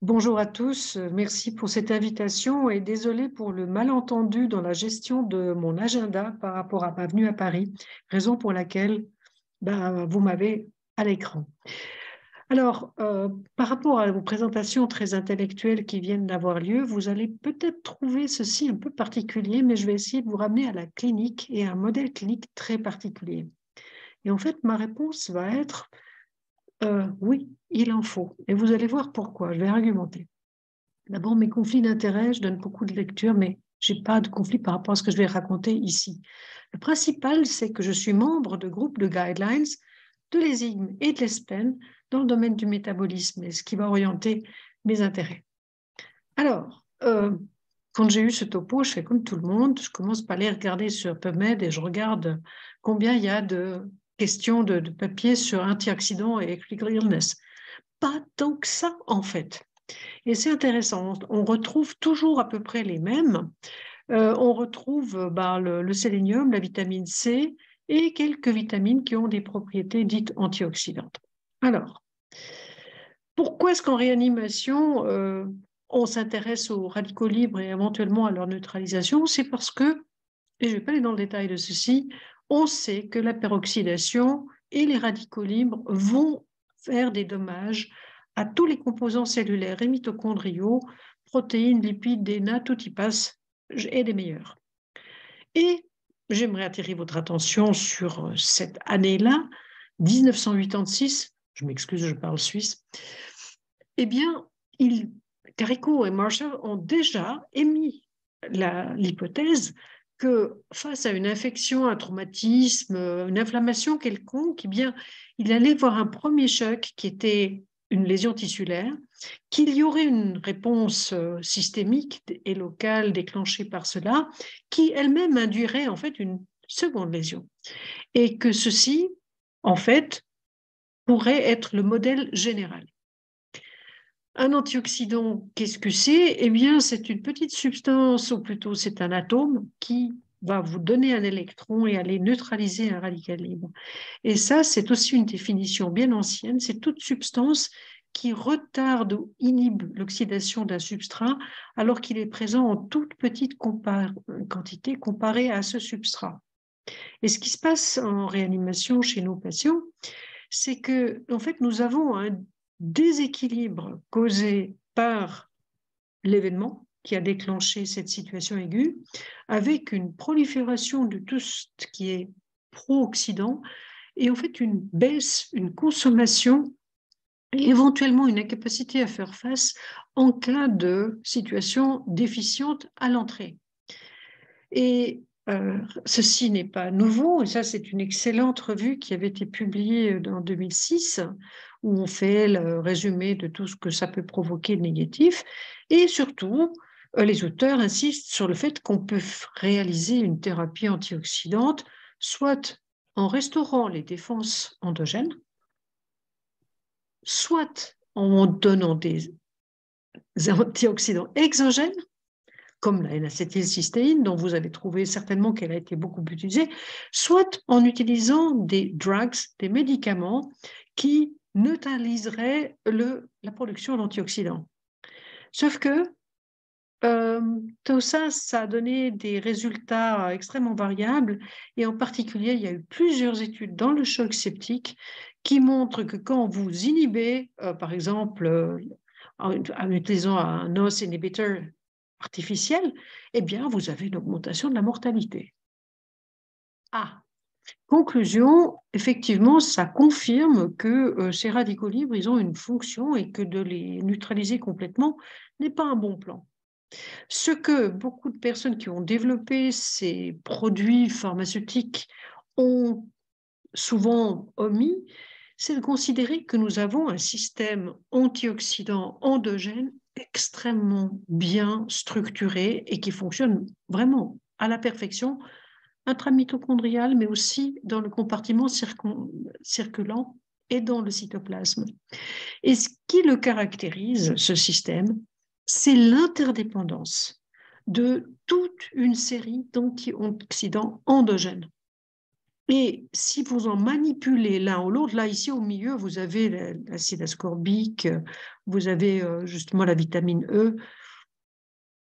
Bonjour à tous, merci pour cette invitation et désolé pour le malentendu dans la gestion de mon agenda par rapport à ma venue à Paris, raison pour laquelle vous m'avez à l'écran. Alors, par rapport à vos présentations très intellectuelles qui viennent d'avoir lieu, vous allez peut-être trouver ceci un peu particulier, mais je vais essayer de vous ramener à la clinique et à un modèle clinique très particulier. Et en fait, ma réponse va être oui, il en faut. Et vous allez voir pourquoi, je vais argumenter. D'abord, mes conflits d'intérêts, je donne beaucoup de lecture, mais je n'ai pas de conflit par rapport à ce que je vais raconter ici. Le principal, c'est que je suis membre de groupes de guidelines de l'ESIGM et de l'ESPEN dans le domaine du métabolisme, et ce qui va orienter mes intérêts. Alors, quand j'ai eu ce topo, je fais comme tout le monde, je commence par aller regarder sur PubMed et je regarde combien il y a de questions de papiers sur antioxydants et critical illness. Pas tant que ça, en fait. Et c'est intéressant, on retrouve toujours à peu près les mêmes. On retrouve le sélénium, la vitamine C et quelques vitamines qui ont des propriétés dites antioxydantes. Alors, pourquoi est-ce qu'en réanimation, on s'intéresse aux radicaux libres et éventuellement à leur neutralisation? C'est parce que, et je ne vais pas aller dans le détail de ceci, on sait que la peroxydation et les radicaux libres vont faire des dommages à tous les composants cellulaires et mitochondriaux, protéines, lipides, DNA, tout y passe, et des meilleurs. Et j'aimerais attirer votre attention sur cette année-là, 1986, je m'excuse, je parle suisse, eh bien, Carico et Marshall ont déjà émis l'hypothèse que face à une infection, un traumatisme, une inflammation quelconque, eh bien, il allait voir un premier choc qui était une lésion tissulaire, qu'il y aurait une réponse systémique et locale déclenchée par cela, qui elle-même induirait en fait une seconde lésion. Et que ceci, en fait, pourrait être le modèle général. Un antioxydant, qu'est-ce que c'est? Eh bien, c'est une petite substance, ou plutôt c'est un atome qui va vous donner un électron et aller neutraliser un radical libre. Et ça, c'est aussi une définition bien ancienne, c'est toute substance qui retarde ou inhibe l'oxydation d'un substrat alors qu'il est présent en toute petite quantité comparée à ce substrat. Et ce qui se passe en réanimation chez nos patients, c'est que, en fait, nous avons un déséquilibre causé par l'événement qui a déclenché cette situation aiguë, avec une prolifération de tout ce qui est pro-oxydant et en fait une baisse, une consommation et éventuellement une incapacité à faire face en cas de situation déficiente à l'entrée. Et ceci n'est pas nouveau, et ça c'est une excellente revue qui avait été publiée en 2006, où on fait le résumé de tout ce que ça peut provoquer de négatif, et surtout, les auteurs insistent sur le fait qu'on peut réaliser une thérapie antioxydante, soit en restaurant les défenses endogènes, soit en donnant des antioxydants exogènes, comme la N-acétylcystéine, dont vous avez trouvé certainement qu'elle a été beaucoup utilisée, soit en utilisant des drugs, des médicaments qui neutraliseraient la production d'antioxydants. Sauf que tout ça, ça a donné des résultats extrêmement variables et en particulier, il y a eu plusieurs études dans le choc septique qui montrent que quand vous inhibez, par exemple, en utilisant un OS inhibitor artificielle, eh bien, vous avez une augmentation de la mortalité. Ah, conclusion, effectivement, ça confirme que ces radicaux libres, ils ont une fonction et que de les neutraliser complètement n'est pas un bon plan. Ce que beaucoup de personnes qui ont développé ces produits pharmaceutiques ont souvent omis, c'est de considérer que nous avons un système antioxydant endogène extrêmement bien structuré et qui fonctionne vraiment à la perfection, intramitochondrial, mais aussi dans le compartiment circulant et dans le cytoplasme. Et ce qui le caractérise, ce système, c'est l'interdépendance de toute une série d'antioxydants endogènes. Et si vous en manipulez l'un ou l'autre, là, ici, au milieu, vous avez l'acide ascorbique, vous avez justement la vitamine E.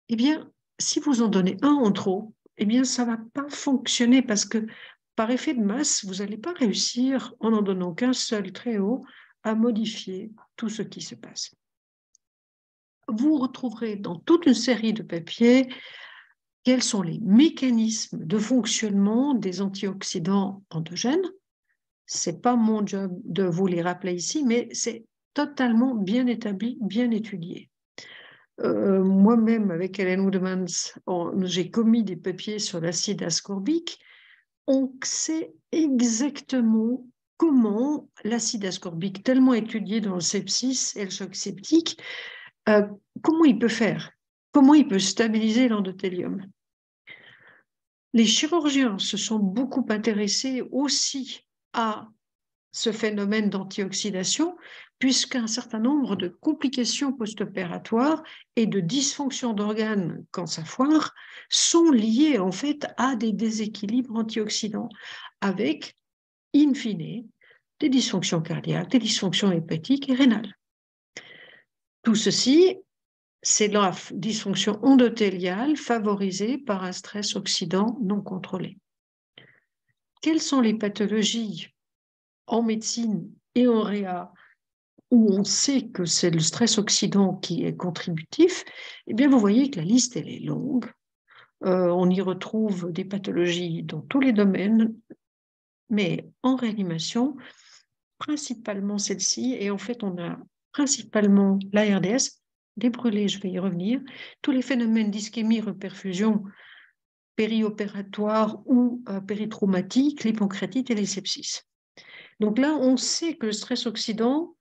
Eh bien, si vous en donnez un en trop, eh bien, ça ne va pas fonctionner parce que par effet de masse, vous n'allez pas réussir, en n'en donnant qu'un seul très haut, à modifier tout ce qui se passe. Vous retrouverez dans toute une série de papiers quels sont les mécanismes de fonctionnement des antioxydants endogènes. Ce n'est pas mon job de vous les rappeler ici, mais c'est totalement bien établi, bien étudié. Moi-même, avec Helen Woodmans, j'ai commis des papiers sur l'acide ascorbique. On sait exactement comment l'acide ascorbique, tellement étudié dans le sepsis et le choc septique, comment il peut faire, comment il peut stabiliser l'endothélium. Les chirurgiens se sont beaucoup intéressés aussi à ce phénomène d'antioxydation, puisqu'un certain nombre de complications post-opératoires et de dysfonctions d'organes quand ça foire sont liées en fait à des déséquilibres antioxydants, avec, in fine, des dysfonctions cardiaques, des dysfonctions hépatiques et rénales. Tout ceci, c'est la dysfonction endothéliale favorisée par un stress oxydant non contrôlé. Quelles sont les pathologies en médecine et en réa où on sait que c'est le stress oxydant qui est contributif? Eh bien, vous voyez que la liste, elle est longue. On y retrouve des pathologies dans tous les domaines, mais en réanimation, principalement celle-ci. Et en fait, on a principalement l'ARDS, les brûlés, je vais y revenir, tous les phénomènes d'ischémie, reperfusion périopératoire ou péritraumatique, les pancréatites et les sepsis. Donc là, on sait que le stress oxydant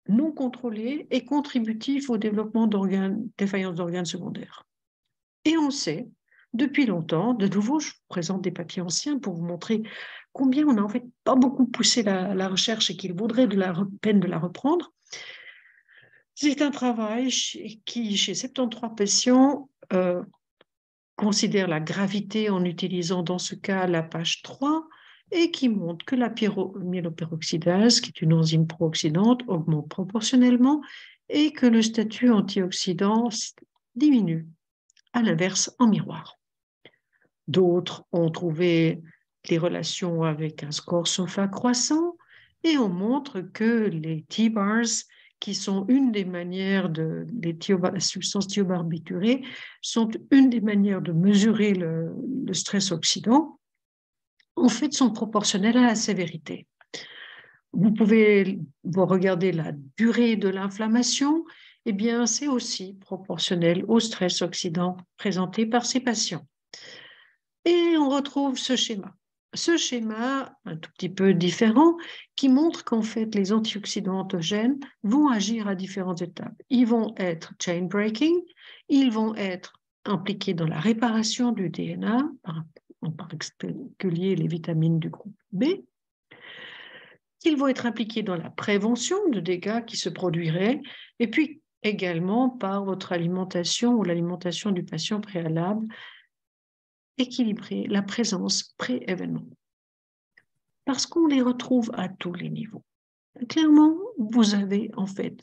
non contrôlé est contributif au développement d'organes, défaillance d'organes secondaires. Et on sait, depuis longtemps, de nouveau, je vous présente des papiers anciens pour vous montrer combien on n'a en fait pas beaucoup poussé la recherche et qu'il vaudrait de la peine de la reprendre. C'est un travail qui, chez 73 patients, considère la gravité en utilisant dans ce cas la page 3 et qui montre que la myéloperoxydase, qui est une enzyme pro-oxydante, augmente proportionnellement et que le statut antioxydant diminue, à l'inverse en miroir. D'autres ont trouvé les relations avec un score SOFA croissant et on montre que les T-bars, qui sont une des manières les substances thiobarbiturées, sont une des manières de mesurer le stress oxydant, en fait, sont proportionnelles à la sévérité. Vous pouvez regarder la durée de l'inflammation, eh bien, c'est aussi proportionnel au stress oxydant présenté par ces patients. Et on retrouve ce schéma. Ce schéma, un tout petit peu différent, qui montre qu'en fait, les antioxydants endogènes vont agir à différentes étapes. Ils vont être chain breaking, ils vont être impliqués dans la réparation du DNA, en particulier les vitamines du groupe B. Ils vont être impliqués dans la prévention de dégâts qui se produiraient, et puis également par votre alimentation ou l'alimentation du patient préalable, équilibrer la présence pré-événement. Parce qu'on les retrouve à tous les niveaux. Clairement, vous avez en fait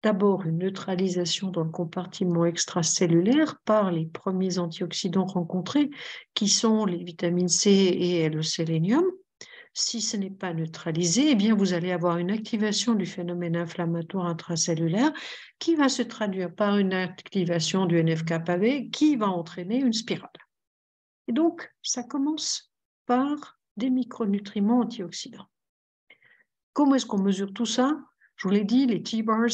d'abord une neutralisation dans le compartiment extracellulaire par les premiers antioxydants rencontrés, qui sont les vitamines C et le sélénium. Si ce n'est pas neutralisé, eh bien vous allez avoir une activation du phénomène inflammatoire intracellulaire qui va se traduire par une activation du NF-κB qui va entraîner une spirale. Et donc, ça commence par des micronutriments antioxydants. Comment est-ce qu'on mesure tout ça? Je vous l'ai dit, les T-bars,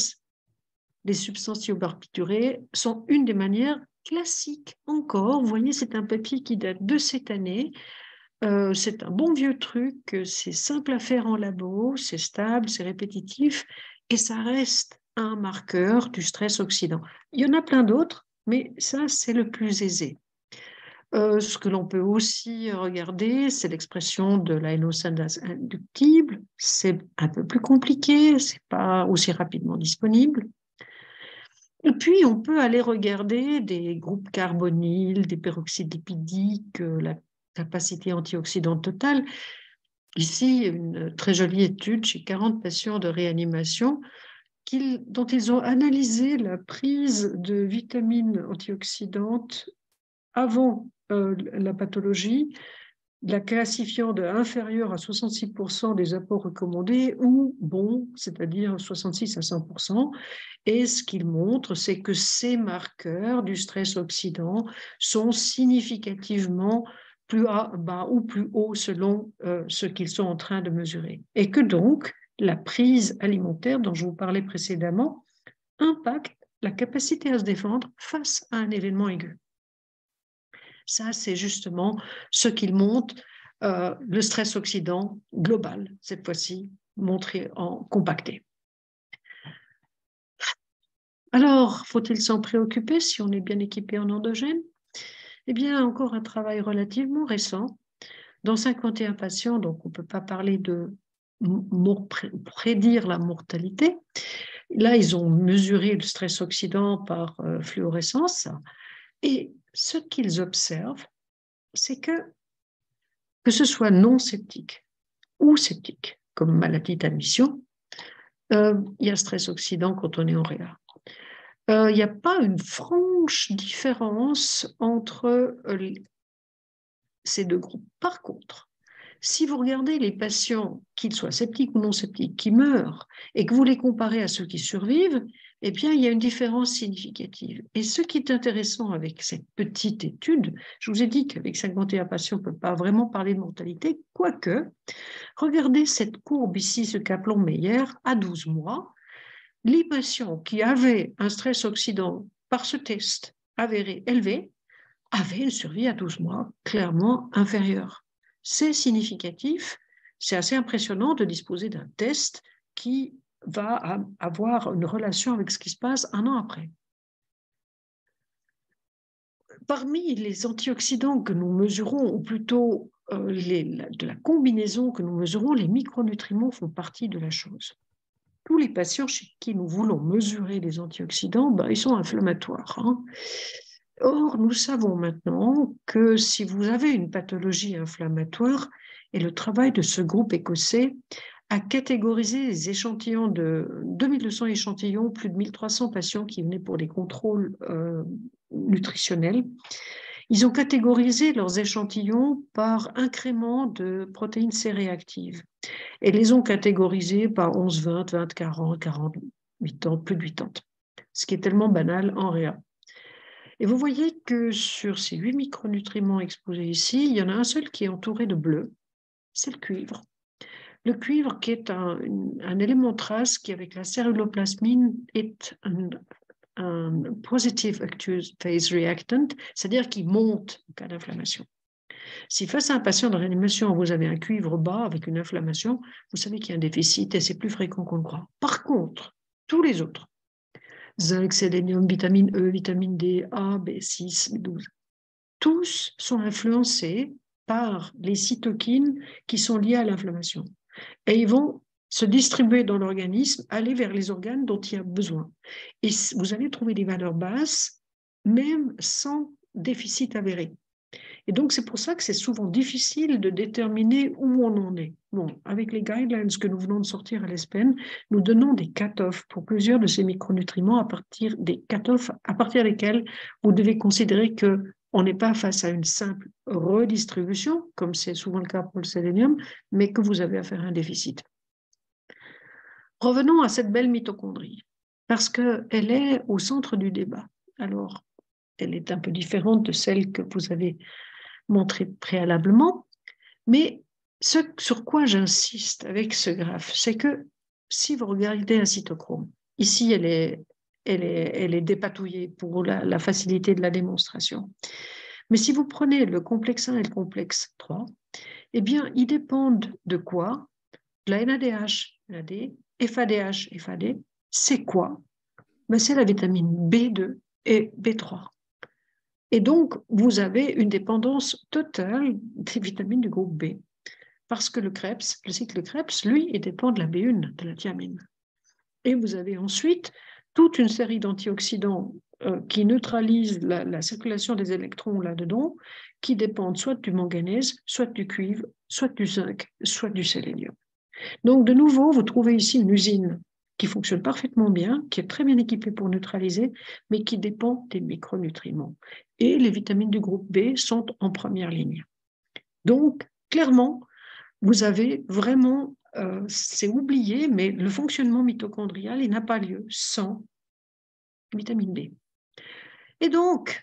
les substances thiobarbiturées, sont une des manières classiques encore. Vous voyez, c'est un papier qui date de cette année. C'est un bon vieux truc, c'est simple à faire en labo, c'est stable, c'est répétitif, et ça reste un marqueur du stress oxydant. Il y en a plein d'autres, mais ça, c'est le plus aisé. Ce que l'on peut aussi regarder, c'est l'expression de la hénosyndase inductible. C'est un peu plus compliqué, c'est pas aussi rapidement disponible. Et puis, on peut aller regarder des groupes carbonyles, des peroxydes lipidiques, la capacité antioxydante totale. Ici, une très jolie étude chez 40 patients de réanimation dont ils ont analysé la prise de vitamines antioxydantes avant la pathologie, la classifiant de inférieur à 66% des apports recommandés ou bon, c'est-à-dire 66 à 100%. Et ce qu'ils montrent, c'est que ces marqueurs du stress oxydant sont significativement plus bas ou plus hauts selon ce qu'ils sont en train de mesurer. Et que donc, la prise alimentaire dont je vous parlais précédemment impacte la capacité à se défendre face à un événement aigu. Ça, c'est justement ce qu'il montre, le stress oxydant global, cette fois-ci, montré en compacté. Alors, faut-il s'en préoccuper si on est bien équipé en endogène? Eh bien, encore un travail relativement récent. Dans 51 patients, donc on ne peut pas parler de prédire la mortalité. Là, ils ont mesuré le stress oxydant par fluorescence. Et ce qu'ils observent, c'est que ce soit non sceptique ou sceptique, comme maladie d'admission, il y a stress oxydant quand on est en réa. Il n'y a pas une franche différence entre ces deux groupes. Par contre, si vous regardez les patients, qu'ils soient sceptiques ou non sceptiques, qui meurent, et que vous les comparez à ceux qui survivent, eh bien, il y a une différence significative. Et ce qui est intéressant avec cette petite étude, je vous ai dit qu'avec 51 patients, on ne peut pas vraiment parler de mortalité, quoique, regardez cette courbe ici, ce Kaplan-Meier, à 12 mois, les patients qui avaient un stress oxydant par ce test avéré élevé avaient une survie à 12 mois clairement inférieure. C'est significatif, c'est assez impressionnant de disposer d'un test qui va avoir une relation avec ce qui se passe un an après. Parmi les antioxydants que nous mesurons, ou plutôt de la combinaison que nous mesurons, les micronutriments font partie de la chose. Tous les patients chez qui nous voulons mesurer les antioxydants, ils sont inflammatoires. Hein. Or, nous savons maintenant que si vous avez une pathologie inflammatoire, et le travail de ce groupe écossais a catégorisé les échantillons de 2200 échantillons, plus de 1300 patients qui venaient pour des contrôles nutritionnels. Ils ont catégorisé leurs échantillons par incrément de protéines C-réactives et les ont catégorisés par 11, 20, 20, 40, 40, 80, plus de 80, ce qui est tellement banal en réa. Et vous voyez que sur ces 8 micronutriments exposés ici, il y en a un seul qui est entouré de bleu, c'est le cuivre. Le cuivre qui est un élément trace qui, avec la celluloplasmine, est un positive active phase reactant, c'est-à-dire qui monte en cas d'inflammation. Si face à un patient de réanimation, vous avez un cuivre bas avec une inflammation, vous savez qu'il y a un déficit et c'est plus fréquent qu'on le croit. Par contre, tous les autres, zinc, sélénium, vitamine E, vitamine D, A, B6, B12, tous sont influencés par les cytokines qui sont liées à l'inflammation. Et ils vont se distribuer dans l'organisme, aller vers les organes dont il y a besoin. Et vous allez trouver des valeurs basses, même sans déficit avéré. Et donc, c'est pour ça que c'est souvent difficile de déterminer où on en est. Bon, avec les guidelines que nous venons de sortir à l'ESPEN, nous donnons des cut-offs pour plusieurs de ces micronutriments à partir des cut-offs à partir desquels vous devez considérer qu'on n'est pas face à une simple redistribution, comme c'est souvent le cas pour le sélénium, mais que vous avez à faire un déficit. Revenons à cette belle mitochondrie, parce qu'elle est au centre du débat. Alors, elle est un peu différente de celle que vous avez montrée préalablement, mais ce sur quoi j'insiste avec ce graphe, c'est que si vous regardez un cytochrome, ici elle est dépatouillée pour la facilité de la démonstration. Mais si vous prenez le complexe 1 et le complexe 3, eh bien, ils dépendent de quoi? De la NADH, NAD, FADH, FAD. C'est quoi? C'est la vitamine B2 et B3. Et donc, vous avez une dépendance totale des vitamines du groupe B. Parce que le cycle Krebs, lui, il dépend de la B1, de la thiamine. Et vous avez ensuite toute une série d'antioxydants qui neutralisent la circulation des électrons là-dedans, qui dépendent soit du manganèse, soit du cuivre, soit du zinc, soit du sélénium. Donc, de nouveau, vous trouvez ici une usine qui fonctionne parfaitement bien, qui est très bien équipée pour neutraliser, mais qui dépend des micronutriments. Et les vitamines du groupe B sont en première ligne. Donc, clairement, vous avez vraiment, c'est oublié, mais le fonctionnement mitochondrial, il n'a pas lieu sans vitamine B. Et donc,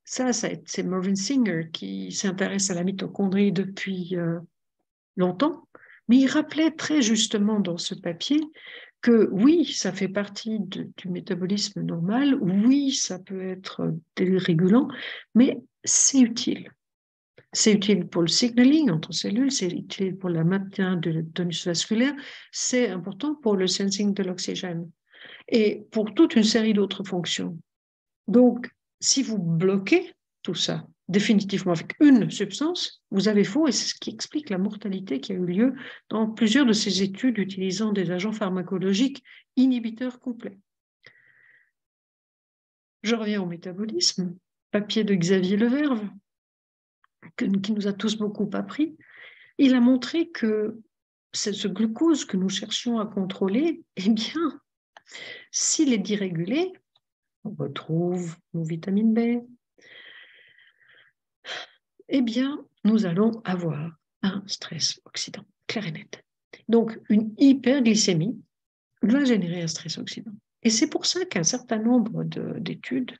ça c'est Mervyn Singer qui s'intéresse à la mitochondrie depuis longtemps, mais il rappelait très justement dans ce papier que oui, ça fait partie du métabolisme normal, oui, ça peut être dérégulant, mais c'est utile. C'est utile pour le signaling entre cellules, c'est utile pour le maintien de tonus vasculaire, c'est important pour le sensing de l'oxygène et pour toute une série d'autres fonctions. Donc, si vous bloquez tout ça définitivement avec une substance, vous avez faux et c'est ce qui explique la mortalité qui a eu lieu dans plusieurs de ces études utilisant des agents pharmacologiques inhibiteurs complets. Je reviens au métabolisme, papier de Xavier Leverve, qui nous a tous beaucoup appris. Il a montré que ce glucose que nous cherchions à contrôler, eh bien, s'il est dérégulé, on retrouve nos vitamines B, eh bien, nous allons avoir un stress oxydant, clair et net. Donc, une hyperglycémie va générer un stress oxydant. Et c'est pour ça qu'un certain nombre d'études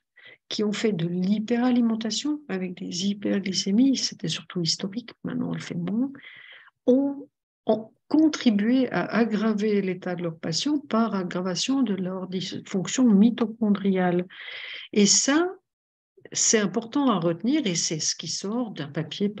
qui ont fait de l'hyperalimentation avec des hyperglycémies, c'était surtout historique, maintenant on le fait moins, ont contribué à aggraver l'état de leurs patients par aggravation de leur dysfonction mitochondriale. Et ça, c'est important à retenir et c'est ce qui sort d'un papier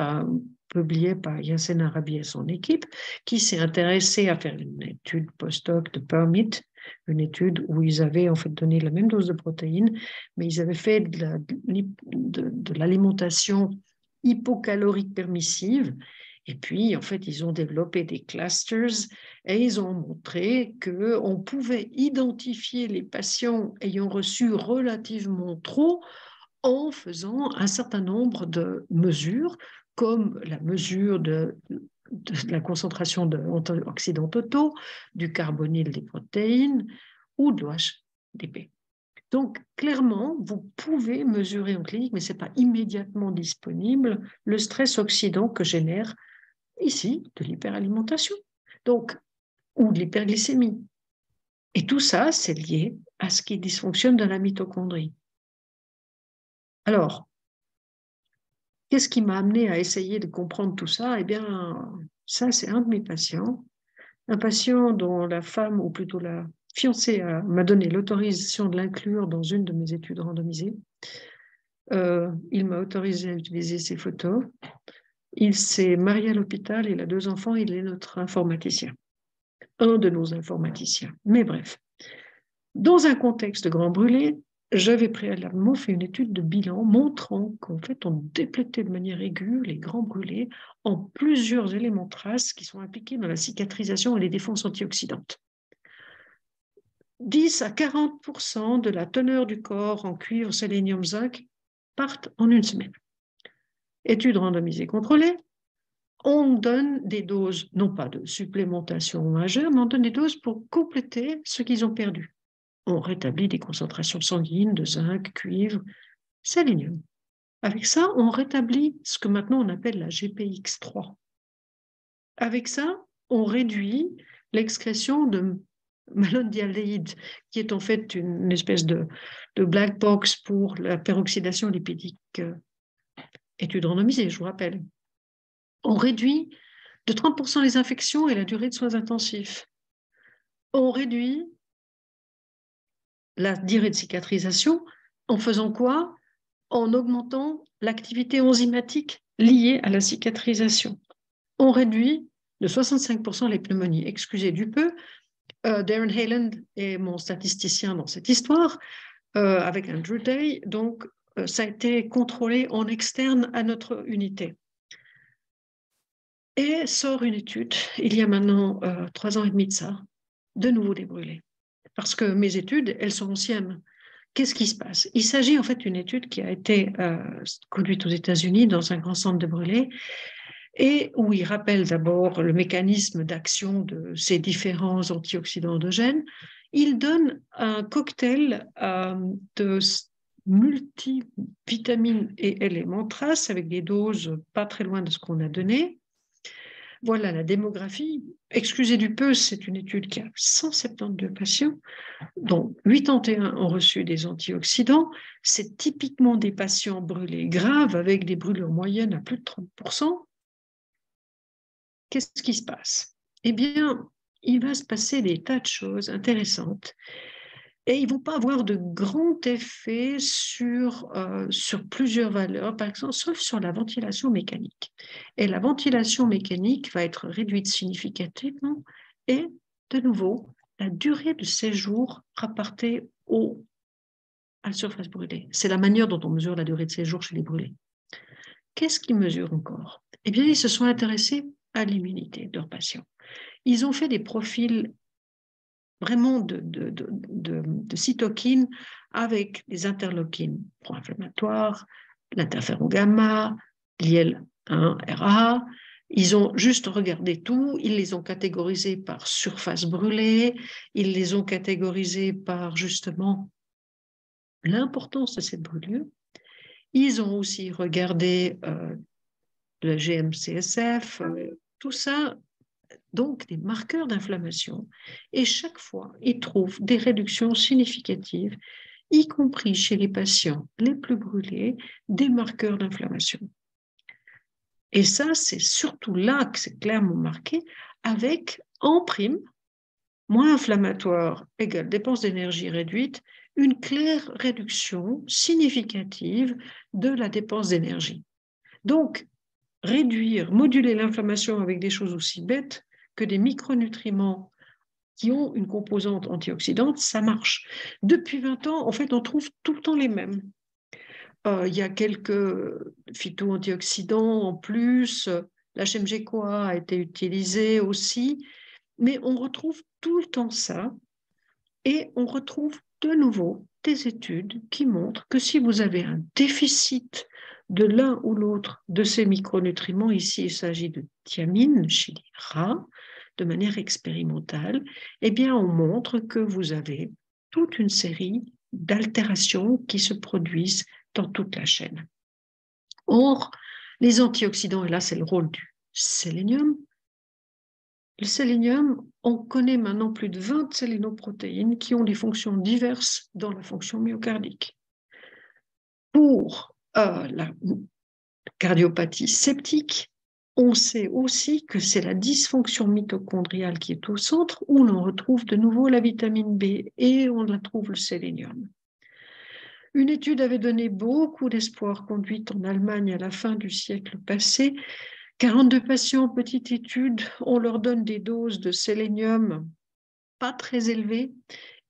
publié par Yassen Arabi et son équipe qui s'est intéressé à faire une étude post-doc de PERMIT, une étude où ils avaient en fait donné la même dose de protéines, mais ils avaient fait de l'alimentation hypocalorique permissive. Et puis, en fait, ils ont développé des clusters et ils ont montré qu'on pouvait identifier les patients ayant reçu relativement trop en faisant un certain nombre de mesures, comme la mesure de la concentration d'antioxydants totaux, du carbonyle des protéines ou de l'OHDP. Donc, clairement, vous pouvez mesurer en clinique, mais ce n'est pas immédiatement disponible, le stress oxydant que génère ici de l'hyperalimentation, donc, ou de l'hyperglycémie. Et tout ça, c'est lié à ce qui dysfonctionne dans la mitochondrie. Alors, qu'est-ce qui m'a amené à essayer de comprendre tout ça? Eh bien, ça, c'est un de mes patients, un patient dont la femme, ou plutôt la fiancée, m'a donné l'autorisation de l'inclure dans une de mes études randomisées. Il m'a autorisé à utiliser ses photos. Il s'est marié à l'hôpital, il a 2 enfants, il est notre informaticien, un de nos informaticiens. Mais bref, dans un contexte de grand brûlé, j'avais préalablement fait une étude de bilan montrant qu'en fait, on déplétait de manière aiguë les grands brûlés en plusieurs éléments traces qui sont impliqués dans la cicatrisation et les défenses antioxydantes. 10 à 40% de la teneur du corps en cuivre, sélénium, zinc partent en une semaine. Étude randomisée contrôlée, on donne des doses, non pas de supplémentation majeure, mais on donne des doses pour compléter ce qu'ils ont perdu. On rétablit des concentrations sanguines de zinc, cuivre, sélénium. Avec ça, on rétablit ce que maintenant on appelle la GPX3. Avec ça, on réduit l'excrétion de malondialdéhyde, qui est en fait une espèce de black box pour la peroxydation lipidique. Étude randomisée, je vous rappelle. On réduit de 30% les infections et la durée de soins intensifs. On réduit la durée de cicatrisation en faisant quoi? En augmentant l'activité enzymatique liée à la cicatrisation. On réduit de 65% les pneumonies. Excusez du peu, Darren Hayland est mon statisticien dans cette histoire, avec Andrew Day, donc ça a été contrôlé en externe à notre unité. Et sort une étude, il y a maintenant 3 ans et demi de ça, de nouveau des brûlés. parce que mes études, elles sont anciennes. Qu'est-ce qui se passe? Il s'agit en fait d'une étude qui a été conduite aux États-Unis dans un grand centre de brûlés et où il rappelle d'abord le mécanisme d'action de ces différents antioxydants endogènes. Il donne un cocktail de multivitamines et éléments traces avec des doses pas très loin de ce qu'on a donné. Voilà la démographie. Excusez du peu, c'est une étude qui a 172 patients, dont 81 ont reçu des antioxydants. C'est typiquement des patients brûlés graves avec des brûlures moyennes à plus de 30%. Qu'est-ce qui se passe? Eh bien, il va se passer des tas de choses intéressantes et ils ne vont pas avoir de grand effet sur plusieurs valeurs, par exemple, sauf sur la ventilation mécanique. Et la ventilation mécanique va être réduite significativement et, de nouveau, la durée de séjour rapportée à la surface brûlée. C'est la manière dont on mesure la durée de séjour chez les brûlés. Qu'est-ce qu'ils mesurent encore? Eh bien, ils se sont intéressés à l'immunité de leurs patients. Ils ont fait des profils vraiment de cytokines avec des interleukines pro-inflammatoires, l'interféron gamma, l'IL-1RA. Ils ont juste regardé tout, ils les ont catégorisés par surface brûlée, ils les ont catégorisés par justement l'importance de cette brûlure. Ils ont aussi regardé le GM-CSF, tout ça, donc des marqueurs d'inflammation. Et chaque fois, ils trouvent des réductions significatives, y compris chez les patients les plus brûlés, des marqueurs d'inflammation. Et ça, c'est surtout là que c'est clairement marqué, avec, en prime, moins inflammatoire égale dépense d'énergie réduite, une claire réduction significative de la dépense d'énergie. Donc, réduire, moduler l'inflammation avec des choses aussi bêtes que des micronutriments qui ont une composante antioxydante, ça marche. Depuis 20 ans, en fait, on trouve tout le temps les mêmes. Il y a quelques phyto-antioxydants en plus, l'HMG-CoA a été utilisé aussi, mais on retrouve tout le temps ça et on retrouve de nouveau des études qui montrent que si vous avez un déficit de l'un ou l'autre de ces micronutriments, ici il s'agit de thiamine chez les rats, de manière expérimentale, eh bien on montre que vous avez toute une série d'altérations qui se produisent dans toute la chaîne. Or, les antioxydants, et là c'est le rôle du sélénium, le sélénium, on connaît maintenant plus de 20 sélénoprotéines qui ont des fonctions diverses dans la fonction myocardique. Pour la cardiopathie septique, on sait aussi que c'est la dysfonction mitochondriale qui est au centre, où l'on retrouve de nouveau la vitamine B et on retrouve le sélénium. Une étude avait donné beaucoup d'espoir, conduite en Allemagne à la fin du siècle passé. 42 patients en petite étude, on leur donne des doses de sélénium pas très élevées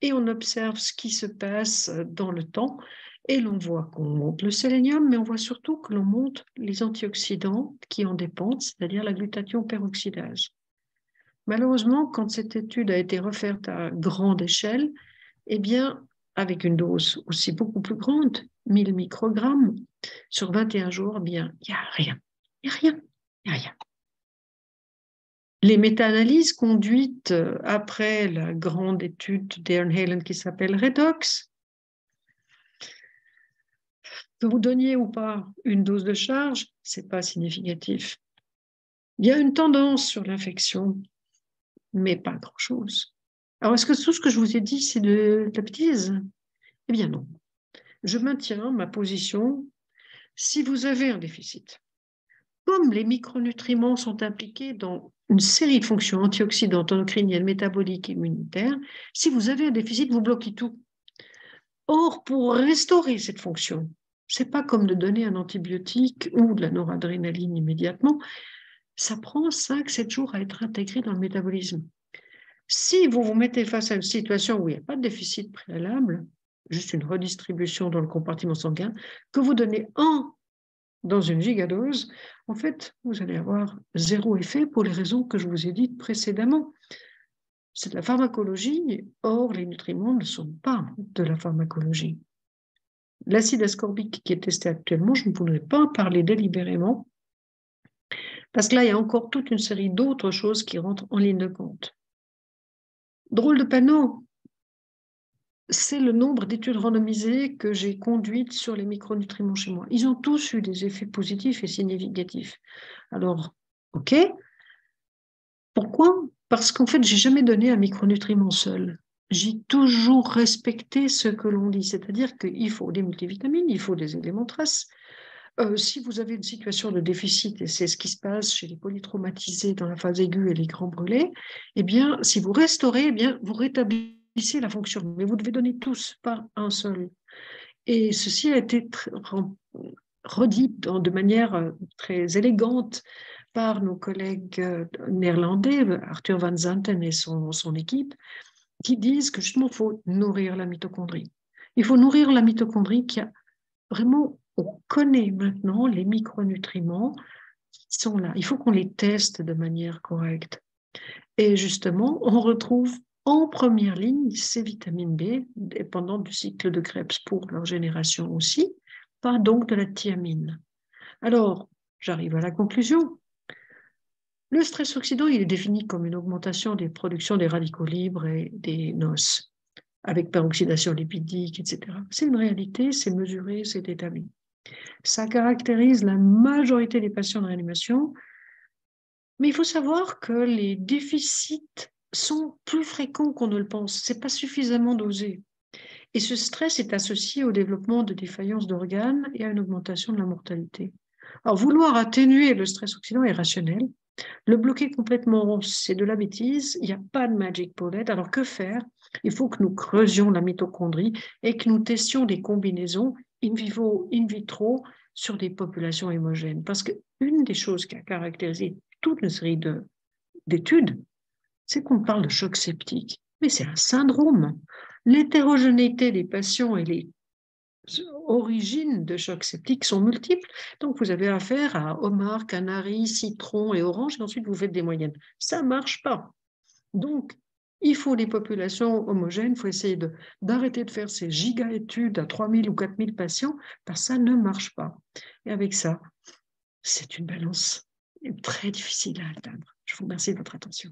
et on observe ce qui se passe dans le temps et l'on voit qu'on monte le sélénium, mais on voit surtout que l'on monte les antioxydants qui en dépendent, c'est-à-dire la glutathion peroxydase. Malheureusement, quand cette étude a été refaite à grande échelle, eh bien, avec une dose aussi beaucoup plus grande, 1000 microgrammes, sur 21 jours, eh bien, il n'y a rien. Il n'y a rien. Il n'y a rien. Les méta-analyses conduites après la grande étude d'Ernhalen qui s'appelle Redox, que vous donniez ou pas une dose de charge, ce n'est pas significatif. Il y a une tendance sur l'infection, mais pas grand-chose. Alors, est-ce que tout ce que je vous ai dit, c'est de la bêtise? Eh bien non. Je maintiens ma position. Si vous avez un déficit, comme les micronutriments sont impliqués dans une série de fonctions antioxydantes, endocriniennes, métaboliques, immunitaires, si vous avez un déficit, vous bloquez tout. Or, pour restaurer cette fonction, ce n'est pas comme de donner un antibiotique ou de la noradrénaline immédiatement, ça prend 5-7 jours à être intégré dans le métabolisme. Si vous vous mettez face à une situation où il n'y a pas de déficit préalable, juste une redistribution dans le compartiment sanguin, que vous donnez dans une gigadose, en fait, vous allez avoir zéro effet pour les raisons que je vous ai dites précédemment. c'est de la pharmacologie. Or, les nutriments ne sont pas de la pharmacologie. L'acide ascorbique qui est testé actuellement, je ne voudrais pas en parler délibérément, parce que là, il y a encore toute une série d'autres choses qui rentrent en ligne de compte. Drôle de panneau, c'est le nombre d'études randomisées que j'ai conduites sur les micronutriments chez moi. Ils ont tous eu des effets positifs et significatifs. Alors, OK. Pourquoi? Parce qu'en fait, j'ai jamais donné un micronutriment seul. J'ai toujours respecté ce que l'on dit, c'est-à-dire qu'il faut des multivitamines, il faut des éléments traces. Si vous avez une situation de déficit, et c'est ce qui se passe chez les polytraumatisés dans la phase aiguë et les grands brûlés, eh bien, si vous restaurez, eh bien, vous rétablissez la fonction. Mais vous devez donner tous, pas un seul. Et ceci a été redit de manière très élégante par nos collègues néerlandais, Arthur Van Zanten et son équipe, qui disent que justement, il faut nourrir la mitochondrie. Il faut nourrir la mitochondrie qui a vraiment, on connaît maintenant les micronutriments qui sont là. Il faut qu'on les teste de manière correcte. Et justement, on retrouve en première ligne ces vitamines B, dépendant du cycle de Krebs pour leur génération aussi, pas donc de la thiamine. Alors, j'arrive à la conclusion. Le stress oxydant, il est défini comme une augmentation des productions des radicaux libres et des NOS, avec peroxydation lipidique, etc. C'est une réalité, c'est mesuré, c'est établi. Ça caractérise la majorité des patients de réanimation, mais il faut savoir que les déficits sont plus fréquents qu'on ne le pense. Ce n'est pas suffisamment dosé. Et ce stress est associé au développement de défaillances d'organes et à une augmentation de la mortalité. Alors, vouloir atténuer le stress oxydant est rationnel. Le bloquer complètement, c'est de la bêtise. Il n'y a pas de magic bullet. Alors, que faire? Il faut que nous creusions la mitochondrie et que nous testions des combinaisons in vivo, in vitro, sur des populations hémogènes. Parce qu'une des choses qui a caractérisé toute une série d'études, c'est qu'on parle de choc septique. Mais c'est un syndrome. L'hétérogénéité des patients et les origines de choc septique sont multiples. Donc, vous avez affaire à homard, canari, citron et orange, et ensuite vous faites des moyennes. Ça ne marche pas. Donc, il faut des populations homogènes, il faut essayer d'arrêter de faire ces giga-études à 3000 ou 4000 patients, parce que ça ne marche pas. Et avec ça, c'est une balance très difficile à atteindre. Je vous remercie de votre attention.